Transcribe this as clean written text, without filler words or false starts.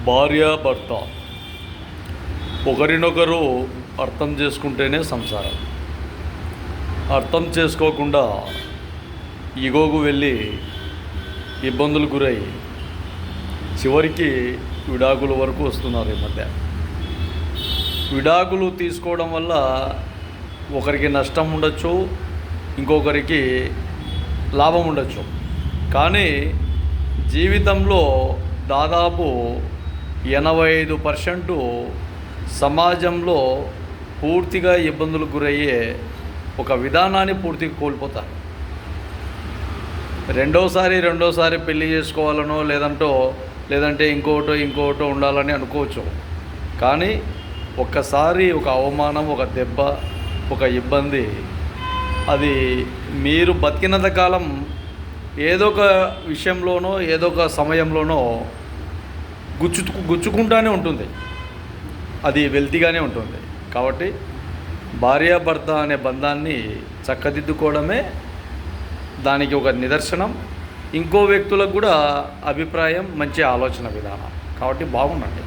భార్యాభర్త ఒకరినొకరు అర్థం చేసుకుంటేనే సంసారం. అర్థం చేసుకోకుండా ఈగోకు వెళ్ళి ఇబ్బందులు గురై చివరికి విడాకుల వరకు వస్తున్నారు ఈ మధ్య. విడాకులు తీసుకోవడం వల్ల ఒకరికి నష్టం ఉండొచ్చు, ఇంకొకరికి లాభం ఉండొచ్చు. కానీ జీవితంలో దాదాపు 85% సమాజంలో పూర్తిగా ఇబ్బందులకు గురయ్యే ఒక విధానాన్ని పూర్తిగా కోల్పోతారు. రెండోసారి పెళ్లి చేసుకోవాలనో లేదంటే ఇంకోటో ఉండాలని అనుకోవచ్చు. కానీ ఒక్కసారి ఒక అవమానం, ఒక దెబ్బ, ఒక ఇబ్బంది, అది మీరు బతికినంత కాలం ఏదో ఒక విషయంలోనో ఏదో ఒక సమయంలోనో గుచ్చుకుంటానే ఉంటుంది. అది వెల్తీగానే ఉంటుంది. కాబట్టి భార్యాభర్త అనే బంధాన్ని చక్కదిద్దుకోవడమే దానికి ఒక నిదర్శనం. ఇంకో వ్యక్తులకు కూడా అభిప్రాయం, మంచి ఆలోచన విధానం. కాబట్టి బాగుండండి.